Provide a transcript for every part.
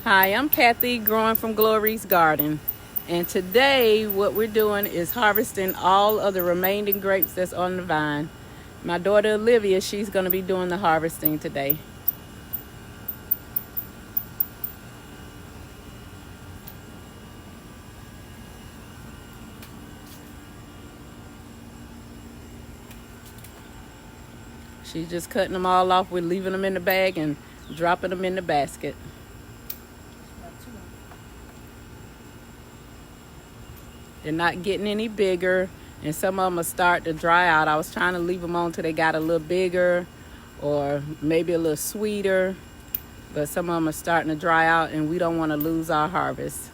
Hi, I'm Kathy, growing from Glory's Garden. And today, what we're doing is harvesting all of the remaining grapes that's on the vine. My daughter Olivia, she's going to be doing the harvesting today. She's just cutting them all off. We're leaving them in the bag and dropping them in the basket. They're not getting any bigger, and some of them are starting to dry out. I was trying to leave them on till they got a little bigger or maybe a little sweeter, but some of them are starting to dry out, and we don't want to lose our harvest.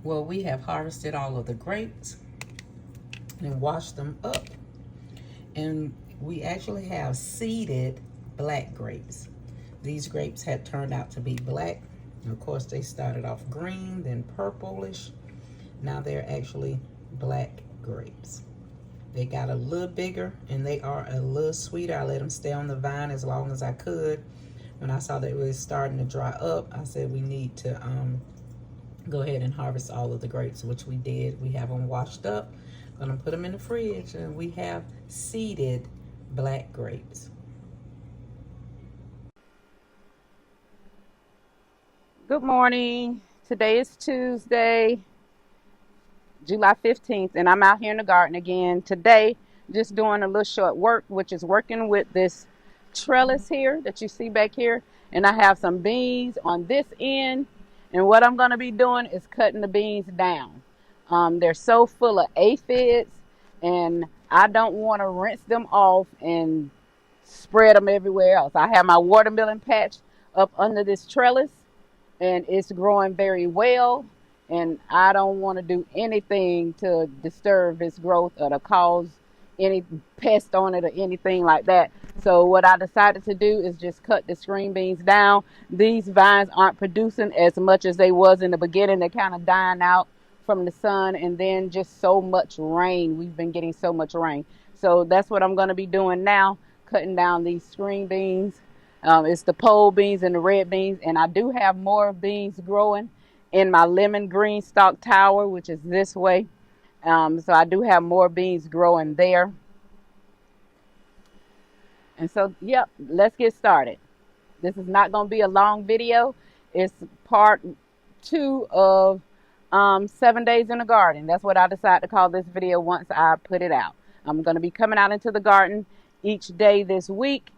Well, we have harvested all of the grapes and washed them up. And we actually have seeded black grapes. These grapes had turned out to be black. And of course, they started off green, then purplish. Now they're actually black grapes. They got a little bigger and they are a little sweeter. I let them stay on the vine as long as I could. When I saw they were starting to dry up, I said we need to go ahead and harvest all of the grapes, which we did. We have them washed up. Gonna put them in the fridge, and we have seeded black grapes. Good morning. Today is Tuesday, July 15th, and I'm out here in the garden again today, just doing a little short work, which is working with this trellis here that you see back here. And I have some beans on this end, and what I'm going to be doing is cutting the beans down. They're so full of aphids, and I don't want to rinse them off and spread them everywhere else. I have my watermelon patch up under this trellis, and it's growing very well, and I don't want to do anything to disturb its growth or to cause any pest on it or anything like that. So what I decided to do is just cut the string beans down. These vines aren't producing as much as they was in the beginning. They're kind of dying out from the sun, and then just so much rain. We've been getting so much rain. So that's what I'm going to be doing now, cutting down these string beans. It's the pole beans and the red beans, and I do have more beans growing in my lemon green stalk tower, which is this way. So I do have more beans growing there. And so, yep, let's get started. This is not going to be a long video. It's part 2 of 7 days in the garden. That's what I decided to call this video once I put it out. I'm going to be coming out into the garden each day this week,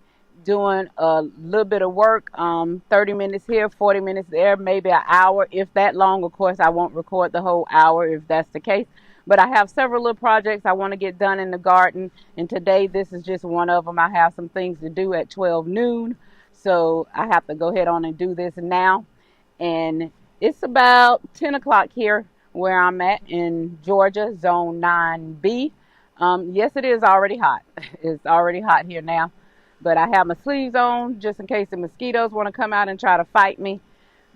doing a little bit of work, 30 minutes here, 40 minutes there, maybe an hour, if that long. Of course, I won't record the whole hour if that's the case. But I have several little projects I want to get done in the garden, and today this is just one of them. I have some things to do at 12 noon, so I have to go ahead on and do this now. And it's about 10 o'clock here where I'm at in Georgia, Zone 9B. Yes, it is already hot. It's already hot here now. But I have my sleeves on just in case the mosquitoes want to come out and try to fight me.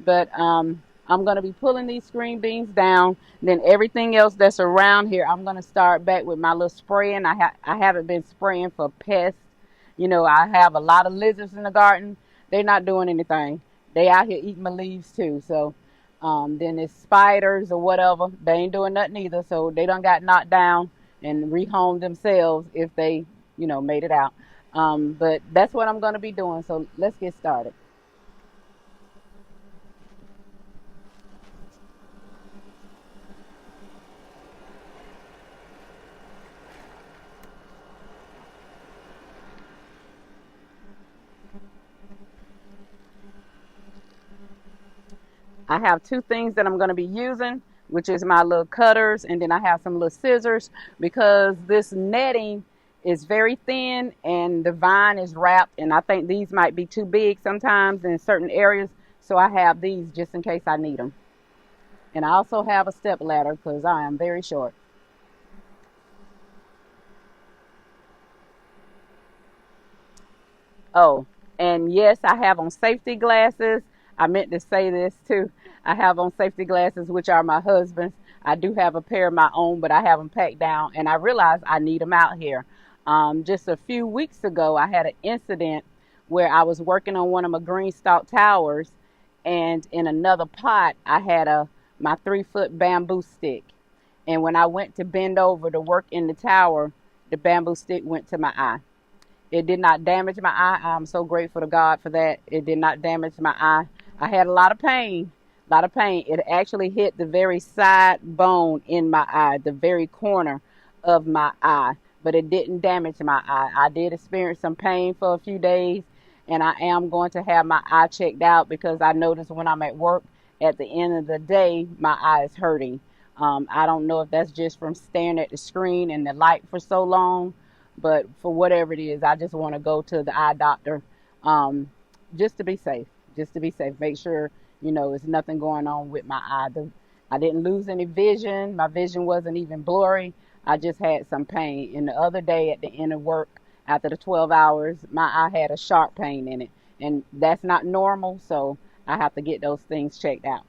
But I'm going to be pulling these green beans down. Then everything else that's around here, I'm going to start back with my little spraying. I haven't been spraying for pests. You know, I have a lot of lizards in the garden. They're not doing anything. They out here eating my leaves too. So then it's spiders or whatever. They ain't doing nothing either. So they done got knocked down and rehomed themselves if they, made it out. But that's what I'm going to be doing. So let's get started. I have 2 things that I'm going to be using, which is my little cutters, and then I have some little scissors, because this netting is very thin and the vine is wrapped, and I think these might be too big sometimes in certain areas, so I have these just in case I need them. And I also have a step ladder because I am very short. Oh, and yes, I have on safety glasses. I meant to say this too. I have on safety glasses, which are my husband's. I do have a pair of my own, but I have them packed down, and I realize I need them out here. Just a few weeks ago, I had an incident where I was working on one of my green stalk towers, and in another pot, I had my 3 foot bamboo stick. And when I went to bend over to work in the tower, the bamboo stick went to my eye. It did not damage my eye. I'm so grateful to God for that. It did not damage my eye. I had a lot of pain, a lot of pain. It actually hit the very side bone in my eye, the very corner of my eye, but it didn't damage my eye. I did experience some pain for a few days, and I am going to have my eye checked out because I notice when I'm at work, at the end of the day, my eye is hurting. I don't know if that's just from staring at the screen and the light for so long, but for whatever it is, I just want to go to the eye doctor, um, just to be safe. Just to be safe. Make sure, there's nothing going on with my eye. I didn't lose any vision. My vision wasn't even blurry. I just had some pain. And the other day at the end of work, after the 12 hours, my eye had a sharp pain in it. And that's not normal, so I have to get those things checked out.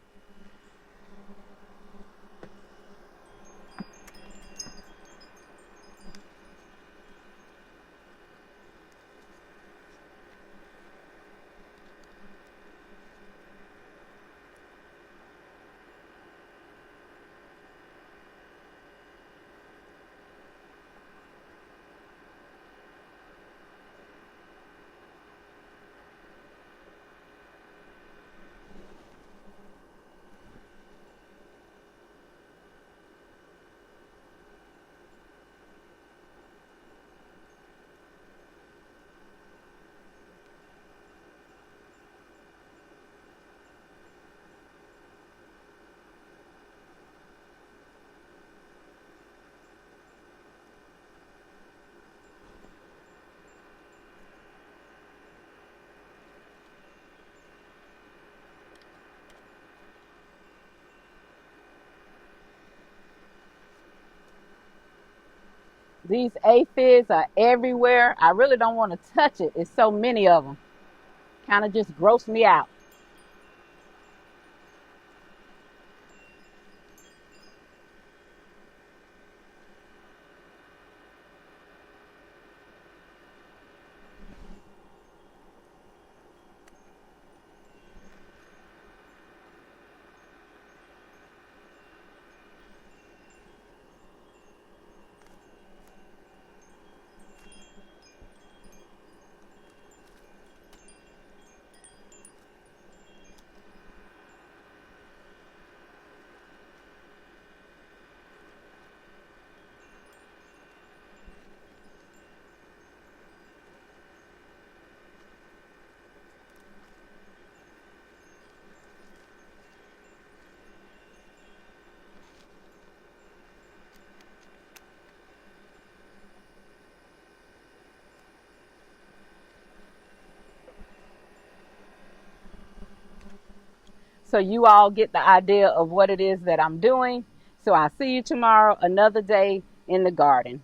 These aphids are everywhere. I really don't want to touch it. It's so many of them. Kind of just gross me out. So you all get the idea of what it is that I'm doing. So I'll see you tomorrow, another day in the garden.